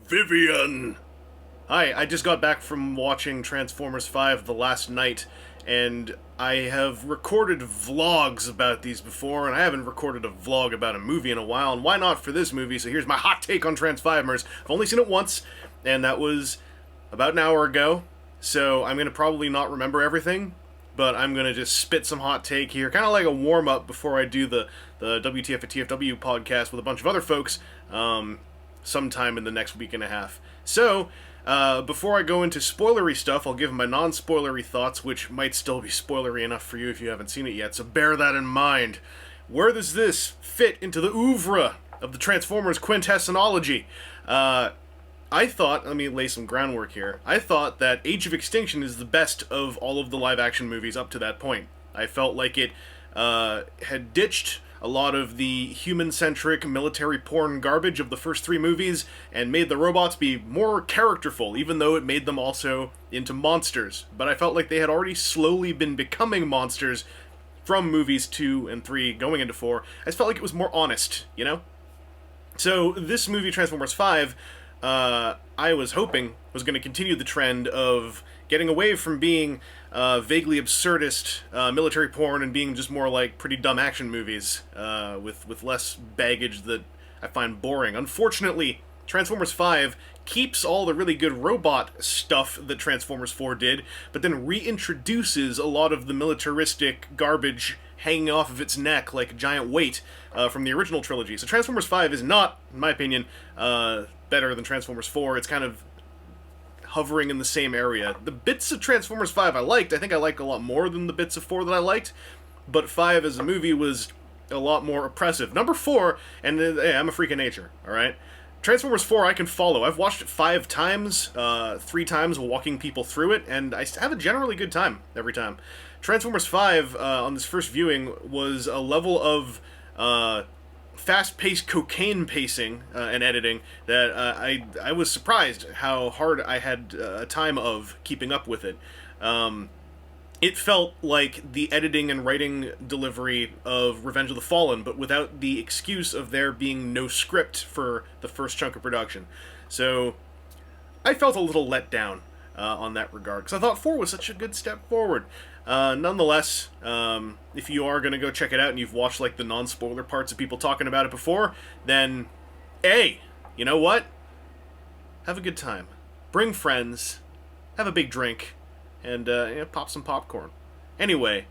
Vivian! Hi, I just got back from watching Transformers 5 the last night, and I have recorded vlogs about these before, and I haven't recorded a vlog about a movie in a while, and why not for this movie? So here's my hot take on Trans5mers. I've only seen it once, and that was about an hour ago, so I'm going to probably not remember everything, but I'm going to just spit some hot take here, kind of like a warm-up before I do the WTF at TFW podcast with a bunch of other folks sometime in the next week and a half. So, before I go into spoilery stuff, I'll give my non-spoilery thoughts, which might still be spoilery enough for you if you haven't seen it yet, so bear that in mind. Where does this fit into the oeuvre of the Transformers quintessenology? I thought, let me lay some groundwork here, I thought that Age of Extinction is the best of all of the live-action movies up to that point. I felt like it had ditched a lot of the human-centric military porn garbage of the first three movies and made the robots be more characterful, even though it made them also into monsters. But I felt like they had already slowly been becoming monsters from movies 2 and 3 going into 4. I just felt like it was more honest, you know? So this movie, Transformers 5, I was hoping was going to continue the trend of getting away from being vaguely absurdist military porn and being just more like pretty dumb action movies with less baggage that I find boring. Unfortunately, Transformers 5 keeps all the really good robot stuff that Transformers 4 did, but then reintroduces a lot of the militaristic garbage hanging off of its neck like a giant weight from the original trilogy. So Transformers 5 is not, in my opinion, better than Transformers 4. It's kind of hovering in the same area. The bits of Transformers 5 I liked. I think I liked a lot more than the bits of 4 that I liked, but 5 as a movie was a lot more oppressive. Number 4, and hey, I'm a freak of nature, alright? Transformers 4 I can follow. I've watched it 5 times, 3 times walking people through it, and I have a generally good time every time. Transformers 5, on this first viewing, was a level of fast-paced cocaine pacing and editing that I was surprised how hard I had a time of keeping up with it. It felt like the editing and writing delivery of Revenge of the Fallen, but without the excuse of there being no script for the first chunk of production. So I felt a little let down on that regard, because I thought 4 was such a good step forward. Nonetheless, if you are going to go check it out and you've watched like the non-spoiler parts of people talking about it before, then, hey, you know what? Have a good time. Bring friends, have a big drink, and pop some popcorn. Anyway,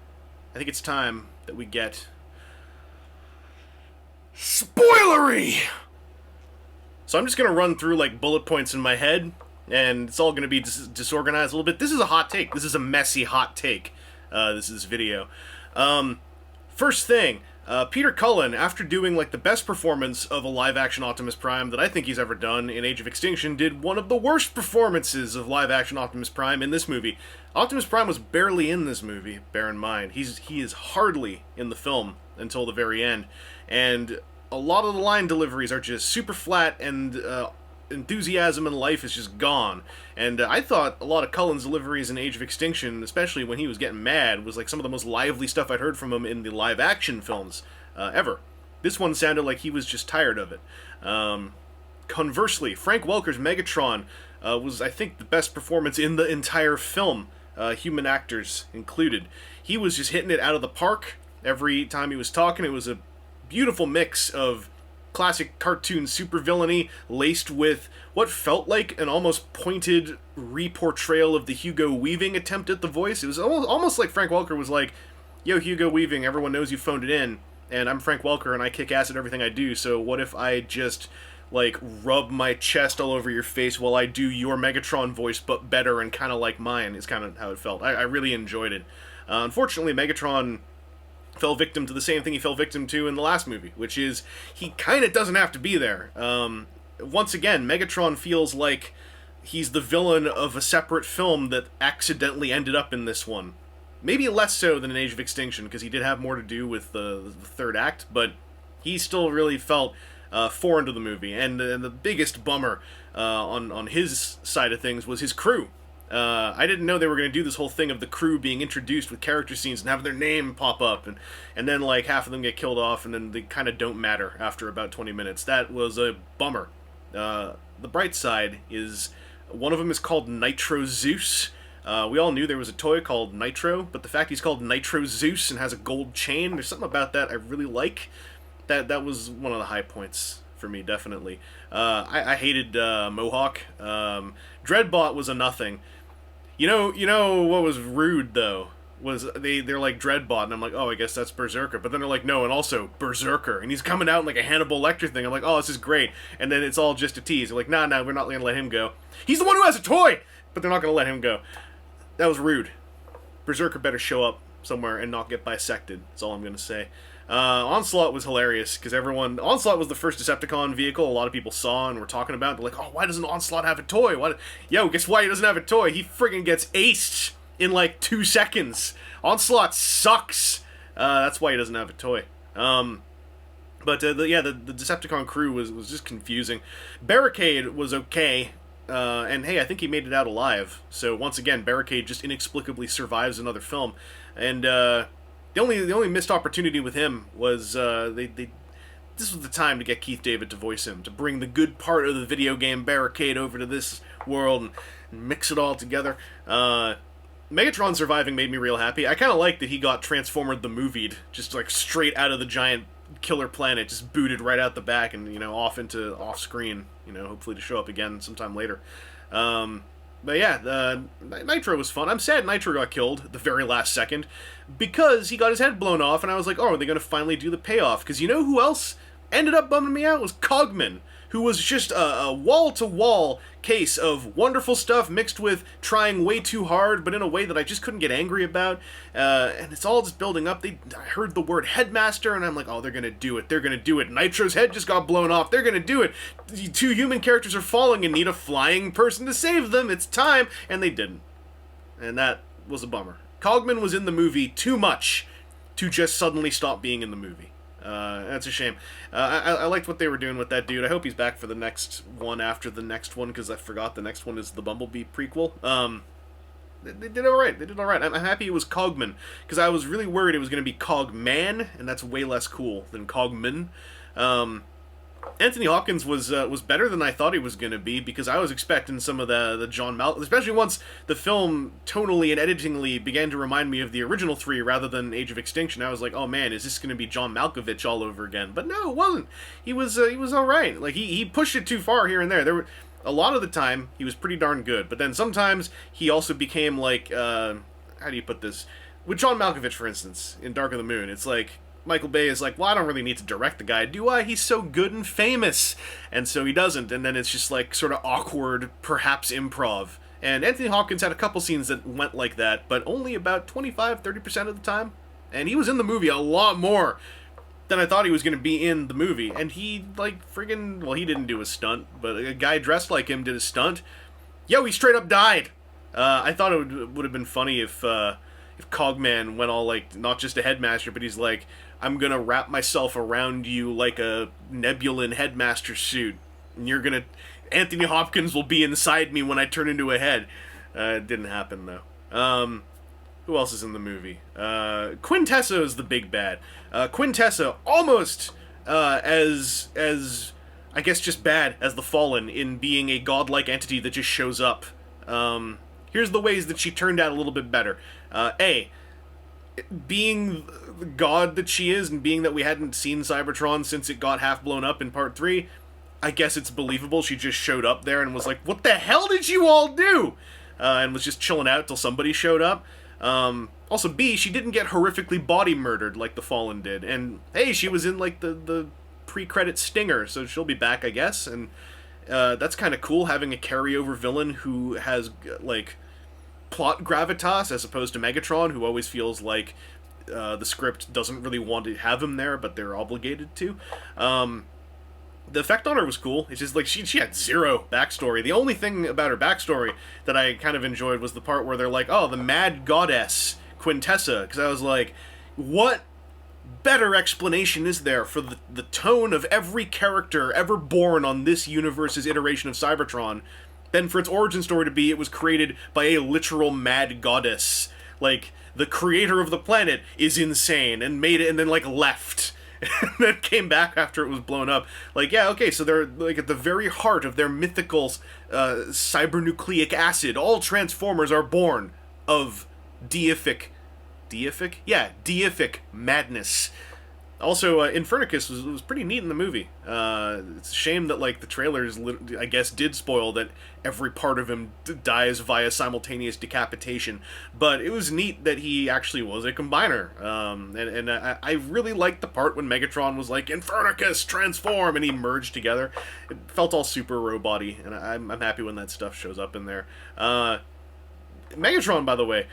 I think it's time that we get spoilery! So I'm just going to run through like bullet points in my head, and it's all going to be disorganized a little bit. This is a hot take. This is a messy hot take. This is video. First thing, Peter Cullen, after doing like the best performance of a live-action Optimus Prime that I think he's ever done in Age of Extinction, did one of the worst performances of live-action Optimus Prime in this movie. Optimus Prime was barely in this movie, bear in mind. He is hardly in the film until the very end, and a lot of the line deliveries are just super flat, and enthusiasm in life is just gone. And I thought a lot of Cullen's deliveries in Age of Extinction, especially when he was getting mad, was like some of the most lively stuff I'd heard from him in the live-action films ever. This one sounded like he was just tired of it. Conversely, Frank Welker's Megatron was, I think, the best performance in the entire film, human actors included. He was just hitting it out of the park every time he was talking. It was a beautiful mix of classic cartoon supervillainy laced with what felt like an almost pointed reportrayal of the Hugo Weaving attempt at the voice. It was almost like Frank Welker was like, yo, Hugo Weaving, everyone knows you phoned it in, and I'm Frank Welker and I kick ass at everything I do, so what if I just like rub my chest all over your face while I do your Megatron voice but better and kind of like mine, is kind of how it felt. I really enjoyed it. Unfortunately, Megatron fell victim to the same thing he fell victim to in the last movie, which is he kind of doesn't have to be there. Once again, Megatron feels like he's the villain of a separate film that accidentally ended up in this one. Maybe less so than in Age of Extinction, because he did have more to do with the third act, but he still really felt foreign to the movie. And the biggest bummer on his side of things was his crew. I didn't know they were going to do this whole thing of the crew being introduced with character scenes and having their name pop up, and then like half of them get killed off, and then they kind of don't matter after about 20 minutes. That was a bummer. the bright side is one of them is called Nitro Zeus. We all knew there was a toy called Nitro, but the fact he's called Nitro Zeus and has a gold chain, there's something about that I really like. That was one of the high points for me, definitely. I hated Mohawk. Dreadbot was a nothing. You know what was rude though was they're like Dreadbot, and I'm like, oh, I guess that's Berserker. But then they're like, no, and also Berserker, and he's coming out in like a Hannibal Lecter thing. I'm like, oh, this is great. And then it's all just a tease. They're like, nah, we're not gonna let him go. He's the one who has a toy, but they're not gonna let him go. That was rude. Berserker better show up somewhere and not get bisected. That's all I'm gonna say. Onslaught was hilarious because Onslaught was the first Decepticon vehicle a lot of people saw and were talking about. They're like, oh, why doesn't Onslaught have a toy? Yo, guess why he doesn't have a toy? He friggin' gets aced in like 2 seconds. Onslaught sucks. That's why he doesn't have a toy. But the Decepticon crew was just confusing. Barricade was okay. And hey, I think he made it out alive. So once again, Barricade just inexplicably survives another film. And the only missed opportunity with him was this was the time to get Keith David to voice him, to bring the good part of the video game Barricade over to this world and mix it all together. Megatron surviving made me real happy. I kind of like that he got Transformered the Movied, just like straight out of the giant killer planet, just booted right out the back and, off screen, hopefully to show up again sometime later. But yeah, Nitro was fun. I'm sad Nitro got killed at the very last second because he got his head blown off, and I was like, oh, are they going to finally do the payoff? Because you know who else ended up bumming me out was Cogman, who was just a wall-to-wall case of wonderful stuff mixed with trying way too hard, but in a way that I just couldn't get angry about. And it's all just building up. I heard the word Headmaster, and I'm like, oh, they're going to do it. They're going to do it. Nitro's head just got blown off. They're going to do it. The 2 human characters are falling and need a flying person to save them. It's time. And they didn't. And that was a bummer. Cogman was in the movie too much to just suddenly stop being in the movie. That's a shame. I liked what they were doing with that dude. I hope he's back for the next one after the next one, because I forgot the next one is the Bumblebee prequel. They did alright. They did alright. I'm happy it was Cogman, because I was really worried it was going to be Cogman, and that's way less cool than Cogman. Anthony Hopkins was better than I thought he was going to be, because I was expecting some of the John Malkovich, especially once the film tonally and editingly began to remind me of the original 3 rather than Age of Extinction. I was like, oh man, is this going to be John Malkovich all over again? But no, it wasn't. He was alright. Like, he pushed it too far here and there. A lot of the time, he was pretty darn good, but then sometimes he also became like, how do you put this? With John Malkovich, for instance, in Dark of the Moon, it's like, Michael Bay is like, well, I don't really need to direct the guy, do I? He's so good and famous. And so he doesn't, and then it's just like sort of awkward, perhaps improv. And Anthony Hopkins had a couple scenes that went like that, but only about 25-30% of the time. And he was in the movie a lot more than I thought he was going to be in the movie. And he, like, friggin', well, he didn't do a stunt, but a guy dressed like him did a stunt. Yo, he straight up died! I thought it would have been funny if Cogman went all, like, not just a headmaster, but he's like, I'm gonna wrap myself around you like a Nebulan headmaster suit, and Anthony Hopkins will be inside me when I turn into a head. It didn't happen, though. Who else is in the movie? Quintessa is the big bad. Quintessa, almost as I guess just bad as the Fallen in being a godlike entity that just shows up. Here's the ways that she turned out a little bit better. Being the god that she is, and being that we hadn't seen Cybertron since it got half blown up in Part 3, I guess it's believable she just showed up there and was like, what the hell did you all do? And was just chilling out till somebody showed up. Also, B, she didn't get horrifically body murdered like the Fallen did. And, hey, she was in, like, the pre-credit stinger, so she'll be back, I guess. And that's kind of cool, having a carryover villain who has, like, plot gravitas as opposed to Megatron, who always feels like the script doesn't really want to have him there, but they're obligated to. The effect on her was cool. It's just like she had zero backstory. The only thing about her backstory that I kind of enjoyed was the part where they're like, oh, the mad goddess Quintessa, because I was like, what better explanation is there for the tone of every character ever born on this universe's iteration of Cybertron than for its origin story to be it was created by a literal mad goddess. Like, the creator of the planet is insane and made it and then, like, left. that came back after it was blown up. Like, yeah, okay, so they're like at the very heart of their mythical cybernucleic acid. All Transformers are born of deific? Yeah, deific madness. Also, Infernicus was pretty neat in the movie. It's a shame that like the trailers, I guess, did spoil that every part of him dies via simultaneous decapitation. But it was neat that he actually was a combiner. And I really liked the part when Megatron was like, Infernicus, transform! And he merged together. It felt all super robot-y, and I'm happy when that stuff shows up in there. Megatron, by the way,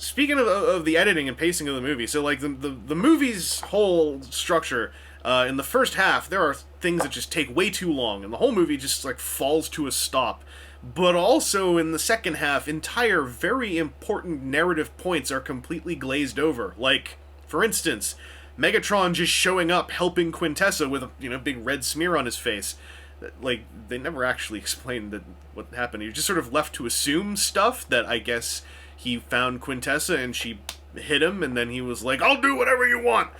speaking of the editing and pacing of the movie, so like the movie's whole structure, in the first half, there are things that just take way too long, and the whole movie just like falls to a stop. But also in the second half, entire very important narrative points are completely glazed over. Like, for instance, Megatron just showing up helping Quintessa with a big red smear on his face. Like, they never actually explained what happened. You're just sort of left to assume stuff that I guess he found Quintessa and she hit him, and then he was like, I'll do whatever you want.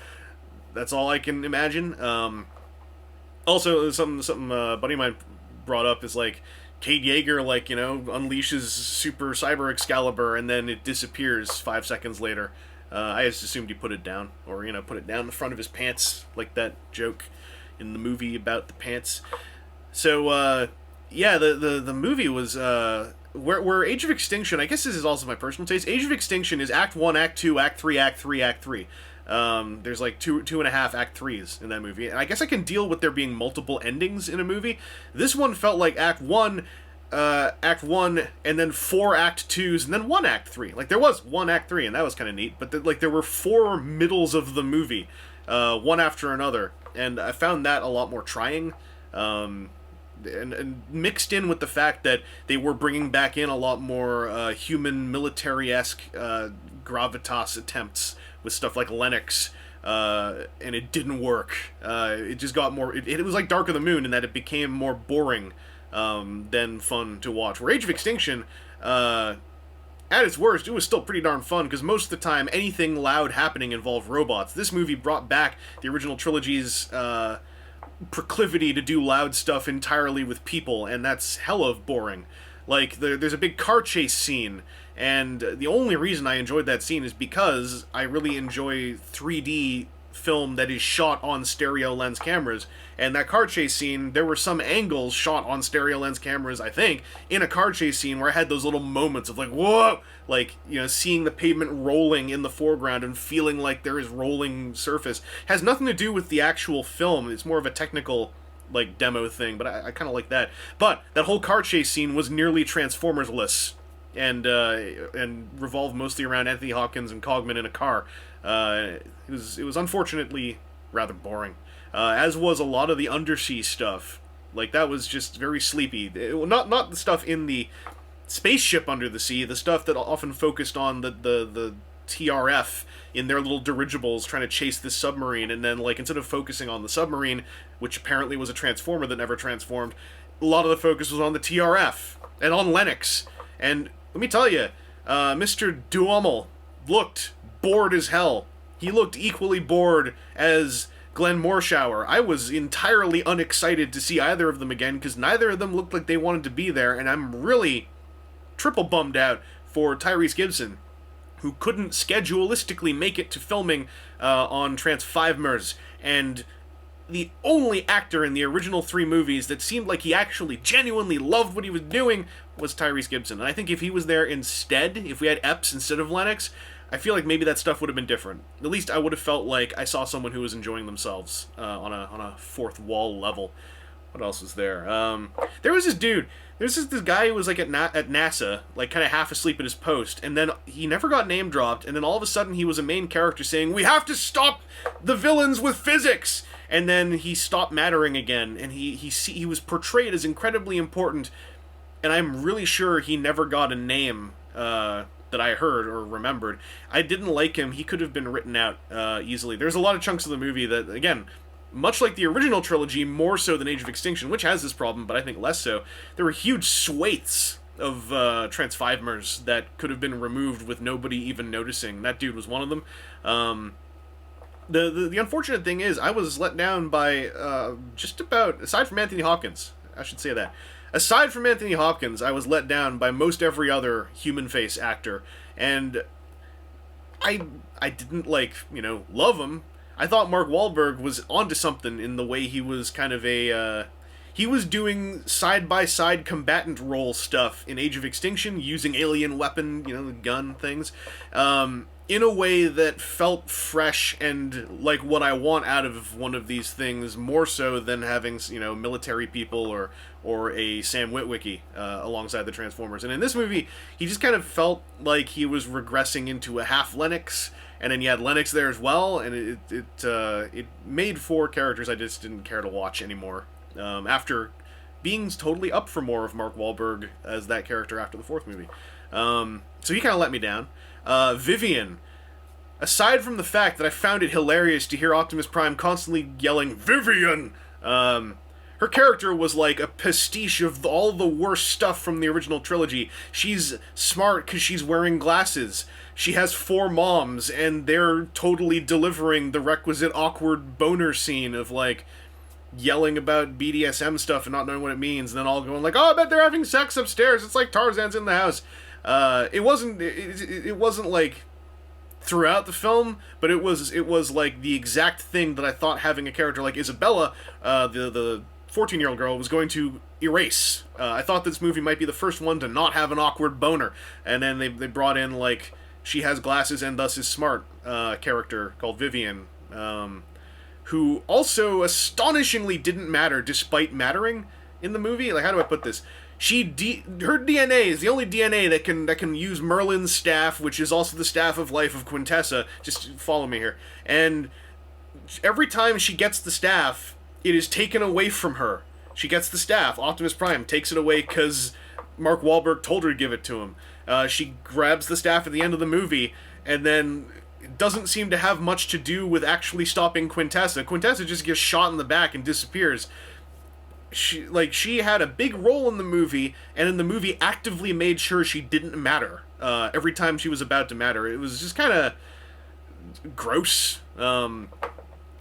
That's all I can imagine. Also, something a buddy of mine brought up is like, Kate Yeager, like, unleashes Super Cyber Excalibur and then it disappears 5 seconds later. I just assumed he put it down, or, put it down the front of his pants, like that joke in the movie about the pants. So, yeah, the movie was, where Age of Extinction, I guess this is also my personal taste, Age of Extinction is Act 1, Act 2, Act 3, Act 3, Act 3. There's like two and a half Act 3s in that movie, and I guess I can deal with there being multiple endings in a movie. This one felt like Act 1, and then 4 Act 2s, and then 1 Act 3. Like, there was 1 Act 3, and that was kind of neat, but there were 4 middles of the movie, one after another, and I found that a lot more trying. And mixed in with the fact that they were bringing back in a lot more human military-esque gravitas attempts with stuff like Lennox, and it didn't work. It just got more... It was like Dark of the Moon in that it became more boring than fun to watch. Where Age of Extinction, at its worst, it was still pretty darn fun, because most of the time anything loud happening involved robots. This movie brought back the original trilogy's proclivity to do loud stuff entirely with people, and that's hella boring. Like, there's a big car chase scene, and the only reason I enjoyed that scene is because I really enjoy 3D film that is shot on stereo lens cameras, and that car chase scene, there were some angles shot on stereo lens cameras, I think, in a car chase scene where I had those little moments of like, whoa! Like, seeing the pavement rolling in the foreground and feeling like there is rolling surface. Has nothing to do with the actual film, it's more of a technical, like, demo thing, but I kind of like that. But that whole car chase scene was nearly Transformers-less, and revolved mostly around Anthony Hopkins and Cogman in a car. It was unfortunately rather boring, as was a lot of the undersea stuff. Like, that was just very sleepy. Not the stuff in the spaceship under the sea, the stuff that often focused on the TRF in their little dirigibles trying to chase this submarine, and then, like, instead of focusing on the submarine, which apparently was a transformer that never transformed, a lot of the focus was on the TRF and on Lennox. And let me tell you, Mr. Duhamel looked bored as hell. He looked equally bored as Glenn Morshower. I was entirely unexcited to see either of them again, because neither of them looked like they wanted to be there, and I'm really triple bummed out for Tyrese Gibson, who couldn't schedulistically make it to filming on Trans5mers, and the only actor in the original 3 movies that seemed like he actually genuinely loved what he was doing was Tyrese Gibson. And I think if he was there instead, if we had Epps instead of Lennox, I feel like maybe that stuff would have been different. At least I would have felt like I saw someone who was enjoying themselves on a fourth wall level. What else was there? There was this dude. There's this guy who was like at NASA, like kind of half asleep at his post, and then he never got name dropped, and then all of a sudden he was a main character saying, "We have to stop the villains with physics!" And then he stopped mattering again, and he was portrayed as incredibly important, and I'm really sure he never got a name that I heard or remembered. I didn't like him. He could have been written out easily. There's a lot of chunks of the movie that, again, much like the original trilogy, more so than Age of Extinction, which has this problem, but I think less so, there were huge swathes of Trans5mers that could have been removed with nobody even noticing. That dude was one of them. The unfortunate thing is, I was let down by just about, aside from Anthony Hopkins, I should say that. Aside from Anthony Hopkins, I was let down by most every other human face actor, and I I didn't love him. I thought Mark Wahlberg was onto something in the way he was kind of a he was doing side by side combatant role stuff in Age of Extinction, using alien weapon, the gun things, in a way that felt fresh and like what I want out of one of these things, more so than having military people or a Sam Witwicky alongside the Transformers. And in this movie, he just kind of felt like he was regressing into a half Lennox, and then you had Lennox there as well, and it made for characters I just didn't care to watch anymore. After being totally up for more of Mark Wahlberg as that character after the fourth movie. So he kind of let me down. Vivian, aside from the fact that I found it hilarious to hear Optimus Prime constantly yelling, "Vivian!" Her character was like a pastiche of all the worst stuff from the original trilogy. She's smart because she's wearing glasses. She has 4 moms, and they're totally delivering the requisite awkward boner scene of, yelling about BDSM stuff and not knowing what it means, and then all going "Oh, I bet they're having sex upstairs. It's like Tarzan's in the house." It wasn't like throughout the film, but it was like the exact thing that I thought having a character like Isabella, the 14-year-old girl, was going to erase. I thought this movie might be the first one to not have an awkward boner, and then they brought in she has glasses and thus is smart character called Vivian. Who also astonishingly didn't matter despite mattering in the movie. How do I put this? Her DNA is the only DNA that can use Merlin's staff, which is also the staff of life of Quintessa. Just follow me here. And every time she gets the staff, it is taken away from her. She gets the staff. Optimus Prime takes it away because Mark Wahlberg told her to give it to him. She grabs the staff at the end of the movie, and then it doesn't seem to have much to do with actually stopping Quintessa. Quintessa just gets shot in the back and disappears. She had a big role in the movie, and in the movie actively made sure she didn't matter every time she was about to matter. It was just kind of gross. And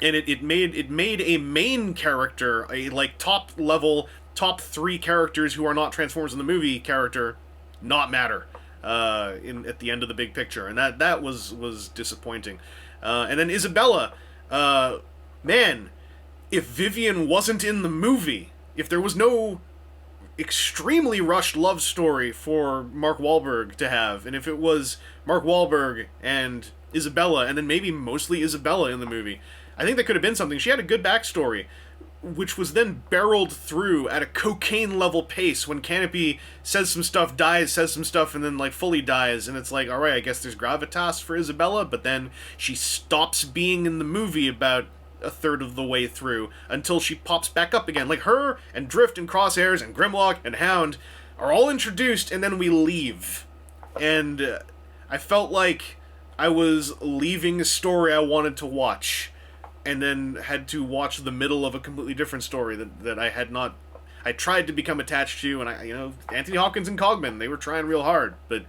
it made a main character, a top level, top 3 characters who are not Transformers in the movie character, not matter. At the end of the big picture, and that was disappointing. And then Isabella, man, if Vivian wasn't in the movie, if there was no extremely rushed love story for Mark Wahlberg to have, and if it was Mark Wahlberg and Isabella, and then maybe mostly Isabella in the movie, I think that could have been something. She had a good backstory, which was then barreled through at a cocaine-level pace when Canopy says some stuff, dies, says some stuff, and then, fully dies, and it's alright, I guess there's gravitas for Isabella, but then she stops being in the movie about a third of the way through, until she pops back up again. Her, and Drift, and Crosshairs, and Grimlock, and Hound are all introduced, and then we leave. And I felt like I was leaving a story I wanted to watch, and then had to watch the middle of a completely different story that I had not... I tried to become attached to, and Anthony Hopkins and Cogman, they were trying real hard, but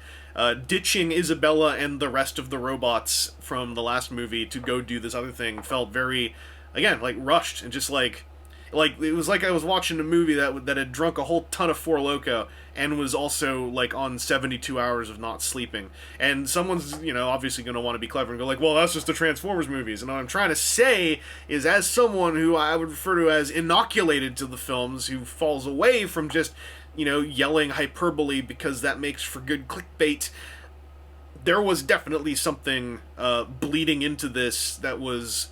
ditching Isabella and the rest of the robots from the last movie to go do this other thing felt very, again, rushed, and just it was like I was watching a movie that had drunk a whole ton of Four Loko and was also on 72 hours of not sleeping. And someone's obviously going to want to be clever and go well, that's just the Transformers movies. And what I'm trying to say is, as someone who I would refer to as inoculated to the films, who falls away from just yelling hyperbole because that makes for good clickbait, there was definitely something bleeding into this that was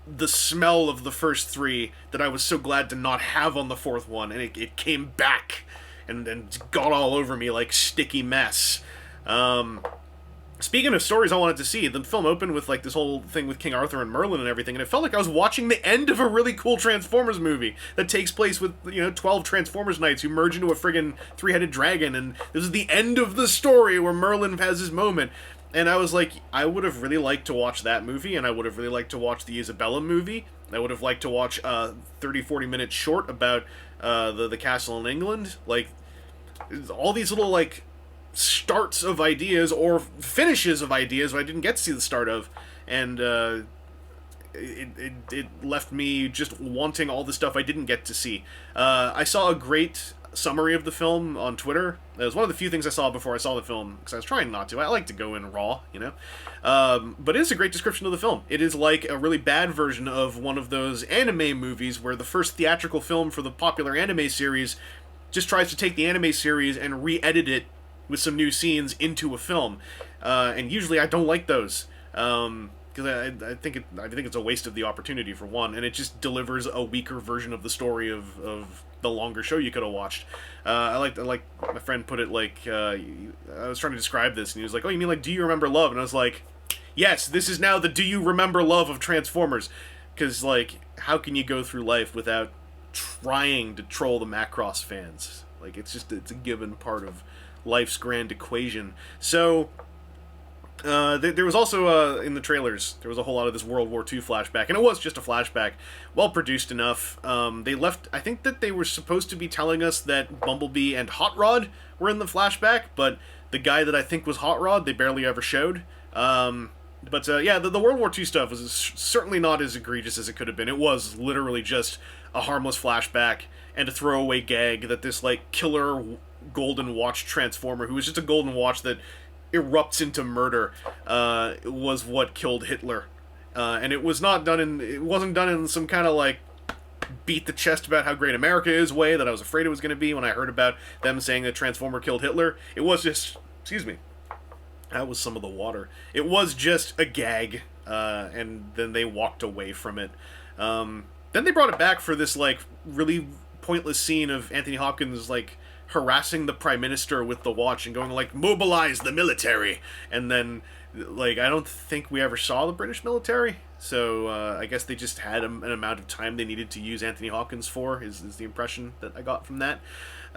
the smell of the first 3 that I was so glad to not have on the 4th one, and it came back and got all over me like sticky mess. Speaking of stories I wanted to see, the film opened with this whole thing with King Arthur and Merlin and everything, and it felt like I was watching the end of a really cool Transformers movie that takes place with 12 Transformers knights who merge into a friggin' 3-headed dragon, and this is the end of the story where Merlin has his moment. And I was like, I would have really liked to watch that movie, and I would have really liked to watch the Isabella movie. I would have liked to watch a 30-40 minute short about the castle in England. All these little starts of ideas or finishes of ideas I didn't get to see the start of, and it left me just wanting all the stuff I didn't get to see. I saw a great summary of the film on Twitter. It was one of the few things I saw before I saw the film, because I was trying not to. I like to go in raw, you know? But it is a great description of the film. It is like a really bad version of one of those anime movies where the first theatrical film for the popular anime series just tries to take the anime series and re-edit it with some new scenes into a film. And usually I don't like those. Because I think it's a waste of the opportunity, for one, and it just delivers a weaker version of the story of the longer show you could have watched. I like my friend put it like, I was trying to describe this, and he was like, "Oh, you mean like Do You Remember Love?" And I was like, "Yes, this is now the Do You Remember Love of Transformers," because like, how can you go through life without trying to troll the Macross fans? Like, it's a given part of life's grand equation. So. There was also, in the trailers, there was a whole lot of this World War II flashback, and it was just a flashback, well produced enough. They left, I think that they were supposed to be telling us that Bumblebee and Hot Rod were in the flashback, but the guy that I think was Hot Rod, they barely ever showed. Yeah, the World War II stuff was certainly not as egregious as it could have been. It was literally just a harmless flashback and a throwaway gag that this, like, killer golden watch transformer, who was just a golden watch that erupts into murder, was what killed Hitler. And it wasn't done in some kind of, like, beat the chest about how great America is way that I was afraid it was going to be when I heard about them saying that Transformer killed Hitler. It was just, excuse me, that was some of the water. It was just a gag, and then they walked away from it. Then they brought it back for this, like, really pointless scene of Anthony Hopkins, like, harassing the Prime Minister with the watch and going like, "Mobilize the military," and then, like, I don't think we ever saw the British military, so I guess they just had an amount of time they needed to use Anthony Hopkins for, is the impression that I got from that.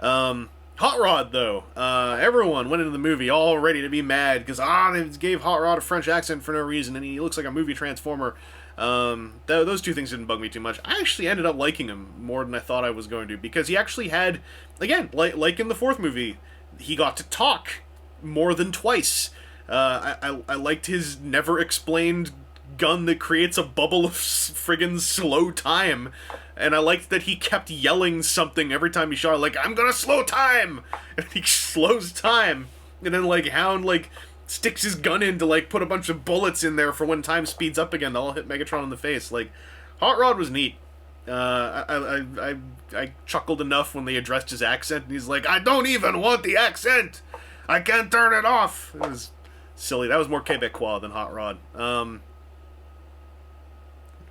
Hot Rod, though, everyone went into the movie all ready to be mad because they gave Hot Rod a French accent for no reason and he looks like a movie Transformer. Those two things didn't bug me too much. I actually ended up liking him more than I thought I was going to, because he actually had, again, like in the fourth movie, he got to talk more than twice. I liked his never explained gun that creates a bubble of friggin' slow time, and I liked that he kept yelling something every time he shot, like, "I'm gonna slow time!" And he slows time, and then, like, Hound, like, sticks his gun in to, like, put a bunch of bullets in there for when time speeds up again. They'll all hit Megatron in the face. Like, Hot Rod was neat. I chuckled enough when they addressed his accent, and he's like, "I don't even want the accent! I can't turn it off!" It was silly. That was more Quebecois than Hot Rod.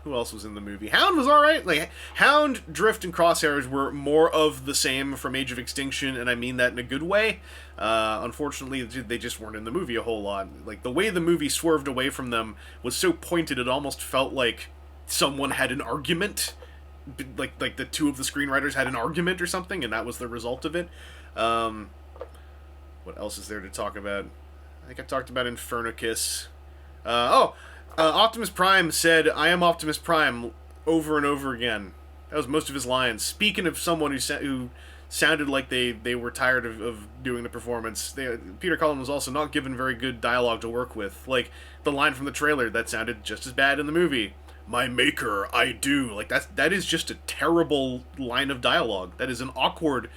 Who else was in the movie? Hound was alright. Like, Hound, Drift, and Crosshairs were more of the same from Age of Extinction, and I mean that in a good way. Unfortunately, they just weren't in the movie a whole lot. Like, the way the movie swerved away from them was so pointed, it almost felt like someone had an argument. Like the two of the screenwriters had an argument or something, and that was the result of it. What else is there to talk about? I think I talked about Infernicus. Optimus Prime said, "I am Optimus Prime," over and over again. That was most of his lines. Speaking of someone who sounded like they were tired of doing the performance, Peter Cullen was also not given very good dialogue to work with. Like, the line from the trailer, that sounded just as bad in the movie. "My maker, I do." Like, that is just a terrible line of dialogue. That is an awkward,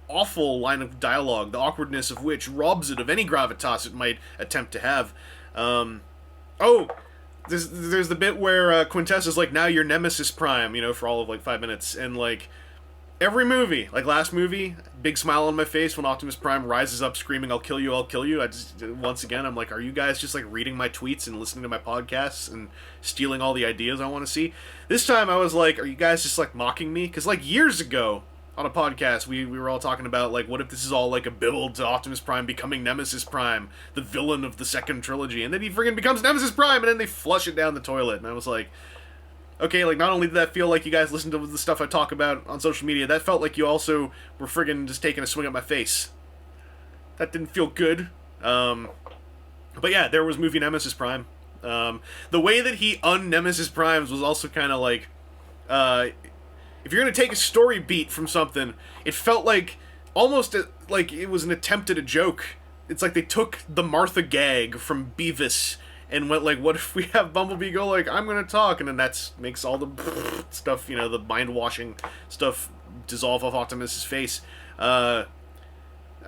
awful line of dialogue, the awkwardness of which robs it of any gravitas it might attempt to have. There's the bit where Quintessa's like, "Now you're Nemesis Prime," for all of, like, 5 minutes, and, like, every movie, like last movie, big smile on my face when Optimus Prime rises up screaming, "I'll kill you, I'll kill you." Once again, I'm like, are you guys just, like, reading my tweets and listening to my podcasts and stealing all the ideas I want to see? This time I was like, are you guys just, like, mocking me? Because, like, years ago, on a podcast, we were all talking about, like, what if this is all, like, a build to Optimus Prime becoming Nemesis Prime, the villain of the second trilogy, and then he friggin' becomes Nemesis Prime, and then they flush it down the toilet, and I was like, okay, like, not only did that feel like you guys listened to the stuff I talk about on social media, that felt like you also were friggin' just taking a swing at my face. That didn't feel good. But yeah, there was movie Nemesis Prime. The way that he un-Nemesis Primes was also kind of like, if you're going to take a story beat from something, it felt like almost like it was an attempt at a joke. It's like they took the Martha gag from Beavis and went like, what if we have Bumblebee go like, I'm gonna talk, and then that's makes all the stuff, you know, the mind-washing stuff dissolve off Optimus's face.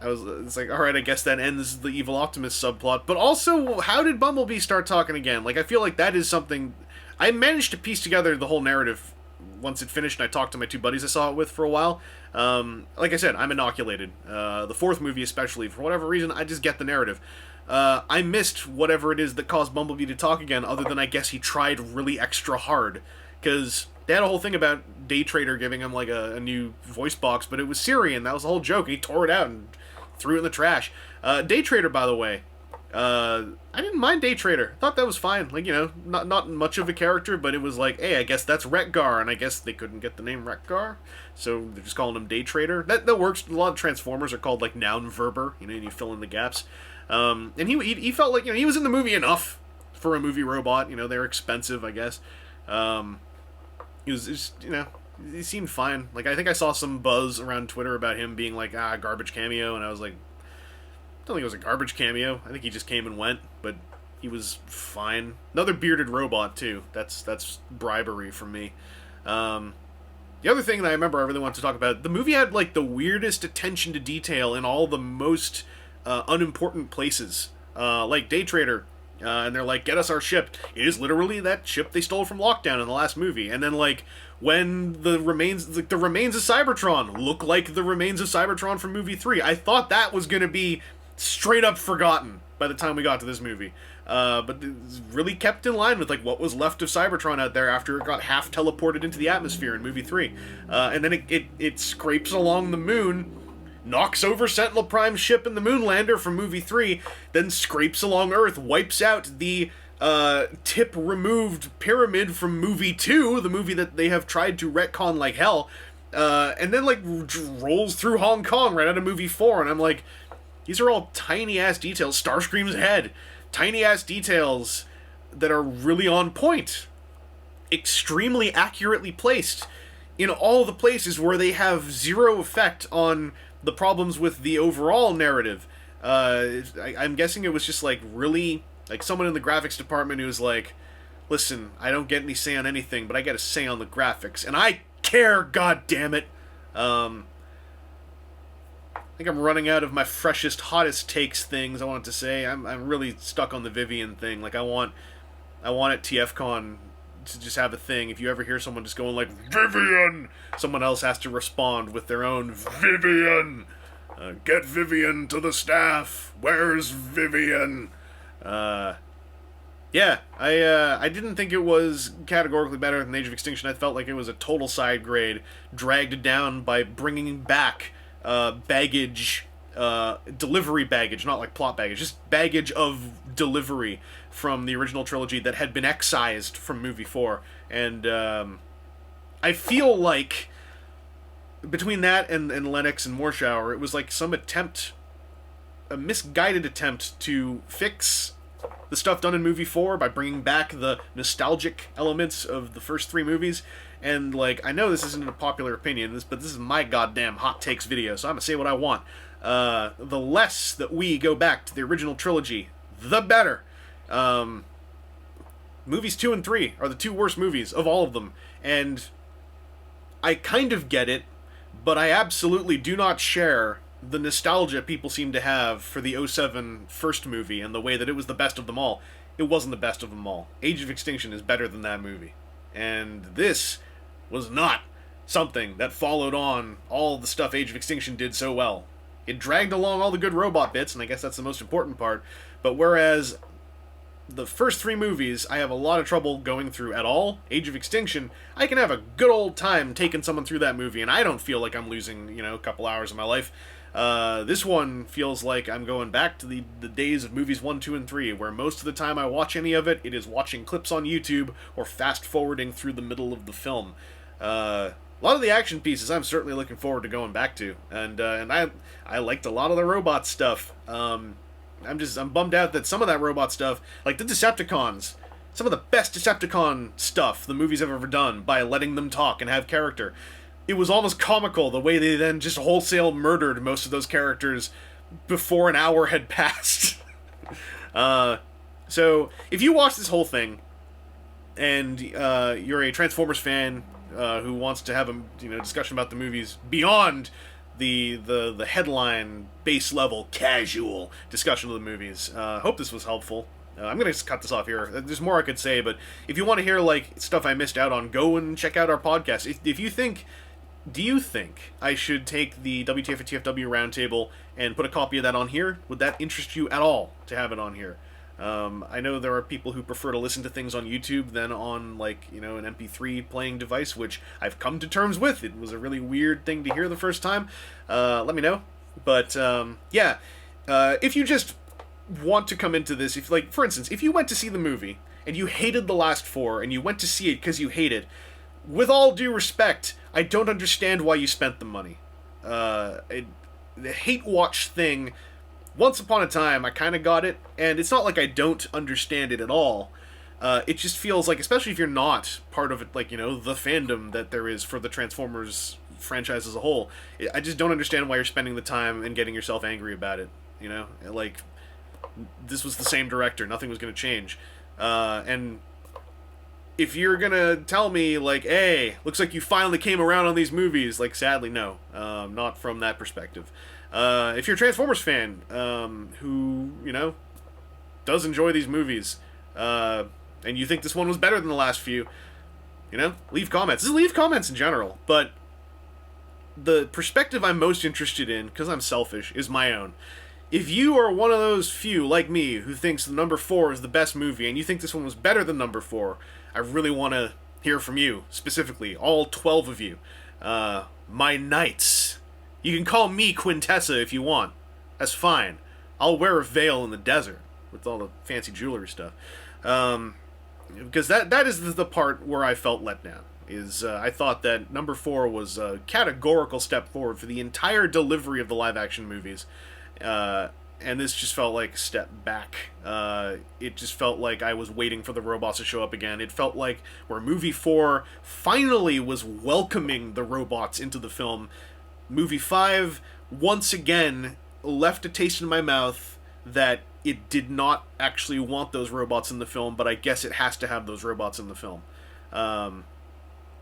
It's like, alright, I guess that ends the evil Optimus subplot. But also, how did Bumblebee start talking again? Like, I feel like that is something... I managed to piece together the whole narrative once it finished, and I talked to my two buddies I saw it with for a while. Like I said, I'm inoculated. The fourth movie especially, for whatever reason, I just get the narrative. I missed whatever it is that caused Bumblebee to talk again, other than I guess he tried really extra hard. Because they had a whole thing about Day Trader giving him, like, a new voice box, but it was Syrian. That was the whole joke, and he tore it out and threw it in the trash. Day Trader, by the way, I didn't mind Day Trader. I thought that was fine. Like, you know, not much of a character, but it was like, hey, I guess that's Wreck-Gar, and I guess they couldn't get the name Wreck-Gar, so they're just calling him Day Trader. That works. A lot of Transformers are called, like, noun verber, you know, and you fill in the gaps. And he felt like, you know, he was in the movie enough for a movie robot. You know, they're expensive, I guess. He was just, you know, he seemed fine. Like, I think I saw some buzz around Twitter about him being like, garbage cameo, and I was like, I don't think it was a garbage cameo. I think he just came and went, but he was fine. Another bearded robot, too. That's bribery from me. The other thing that I remember I really wanted to talk about, the movie had, like, the weirdest attention to detail in all the most unimportant places. Like Day Trader, and they're like, get us our ship. It is literally that ship they stole from Lockdown in the last movie. And then, like, when the remains of Cybertron look like the remains of Cybertron from movie 3, I thought that was going to be straight up forgotten by the time we got to this movie. But it's really kept in line with, like, what was left of Cybertron out there after it got half teleported into the atmosphere in movie 3. And then it scrapes along the moon, knocks over Sentinel Prime's ship in the Moonlander from movie 3, then scrapes along Earth, wipes out the tip-removed pyramid from movie 2, the movie that they have tried to retcon like hell, and then, like, rolls through Hong Kong right out of movie 4, and I'm like, these are all tiny-ass details. Starscream's head. Tiny-ass details that are really on point. Extremely accurately placed in all the places where they have zero effect on the problems with the overall narrative. I'm guessing it was just, like, really... Like, someone in the graphics department who was like, listen, I don't get any say on anything, but I get a say on the graphics. And I care, goddammit! I think I'm running out of my freshest, hottest takes things I wanted to say. I'm really stuck on the Vivian thing. Like, I want at TFCon to just have a thing. If you ever hear someone just going like, Vivian! Someone else has to respond with their own Vivian! Get Vivian to the staff! Where's Vivian? Yeah, I didn't think it was categorically better than Age of Extinction. I felt like it was a total side grade, dragged down by bringing back baggage, delivery baggage, not like plot baggage, just baggage of delivery from the original trilogy that had been excised from movie 4. And I feel like between that and Lennox and Morshower, it was like some attempt, a misguided attempt to fix the stuff done in movie 4 by bringing back the nostalgic elements of the first 3 movies. And, like, I know this isn't a popular opinion, but this is my goddamn hot takes video, so I'm gonna say what I want. The less that we go back to the original trilogy, the better. Movies 2 and 3 are the 2 worst movies of all of them, and I kind of get it, but I absolutely do not share the nostalgia people seem to have for the 2007 first movie and the way that it was the best of them all. It wasn't the best of them all. Age of Extinction is better than that movie. And this was not something that followed on all the stuff Age of Extinction did so well. It dragged along all the good robot bits, and I guess that's the most important part, but whereas the first 3 movies I have a lot of trouble going through at all, Age of Extinction, I can have a good old time taking someone through that movie, and I don't feel like I'm losing, a couple hours of my life. This one feels like I'm going back to the days of movies 1, 2, and 3, where most of the time I watch any of it, it is watching clips on YouTube or fast-forwarding through the middle of the film. A lot of the action pieces I'm certainly looking forward to going back to, and I liked a lot of the robot stuff. I'm bummed out that some of that robot stuff, like the Decepticons, some of the best Decepticon stuff the movies have ever done by letting them talk and have character. It was almost comical the way they then just wholesale murdered most of those characters before an hour had passed. So, if you watch this whole thing, and you're a Transformers fan who wants to have a discussion about the movies beyond the headline base level casual discussion of the movies, hope this was helpful. I'm gonna just cut this off here. There's more I could say, but if you want to hear like stuff I missed out on, go and check out our podcast. If you think, do you think I should take the WTF and TFW roundtable and put a copy of that on here? Would that interest you at all to have it on here? I know there are people who prefer to listen to things on YouTube than on, like, an MP3 playing device, which I've come to terms with. It was a really weird thing to hear the first time. Let me know. But, yeah. If you just want to come into this, if, like, for instance, if you went to see the movie and you hated the last four and you went to see it because you hate it, with all due respect, I don't understand why you spent the money. The hate watch thing, once upon a time, I kind of got it, and it's not like I don't understand it at all. It just feels like, especially if you're not part of it, like, the fandom that there is for the Transformers franchise as a whole, I just don't understand why you're spending the time and getting yourself angry about it, Like, this was the same director, nothing was going to change. And if you're gonna tell me, like, hey, looks like you finally came around on these movies, like, sadly, no. Not from that perspective. If you're a Transformers fan, who, does enjoy these movies, and you think this one was better than the last few, leave comments. Just leave comments in general, but the perspective I'm most interested in, because I'm selfish, is my own. If you are one of those few, like me, who thinks the number 4 is the best movie, and you think this one was better than number 4, I really want to hear from you, specifically, all 12 of you. My knights. You can call me Quintessa if you want. That's fine. I'll wear a veil in the desert with all the fancy jewelry stuff. Because that is the part where I felt let down. I thought that number 4 was a categorical step forward for the entire delivery of the live-action movies. And this just felt like a step back. It just felt like I was waiting for the robots to show up again. It felt like where movie 4 finally was welcoming the robots into the film, movie 5 once again left a taste in my mouth that it did not actually want those robots in the film, but I guess it has to have those robots in the film.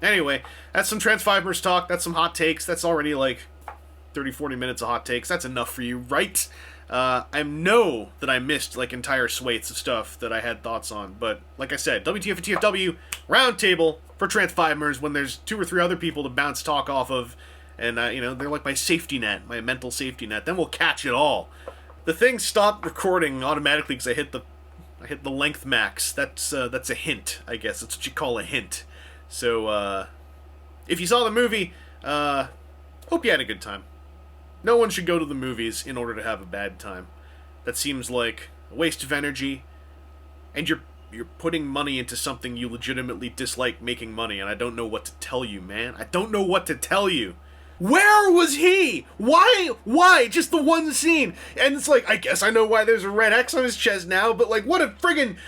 Anyway, that's some Trans5mers talk. That's some hot takes. That's already like 30-40 minutes of hot takes. That's enough for you, right? I know that I missed like entire swathes of stuff that I had thoughts on, but like I said, WTF and TFW roundtable for Trans5mers when there's 2 or 3 other people to bounce talk off of, and they're like my safety net, my mental safety net. Then we'll catch it all. The thing stopped recording automatically because I hit the length max. That's a hint, I guess. That's what you call a hint. So if you saw the movie, hope you had a good time. No one should go to the movies in order to have a bad time. That seems like a waste of energy, and you're putting money into something you legitimately dislike making money, and I don't know what to tell you, man. I don't know what to tell you. Where was he? Why? Just the one scene. And it's like, I guess I know why there's a red X on his chest now, but like, what a friggin'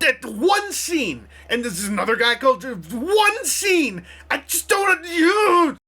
that one scene. And this is another guy called one scene. I just don't.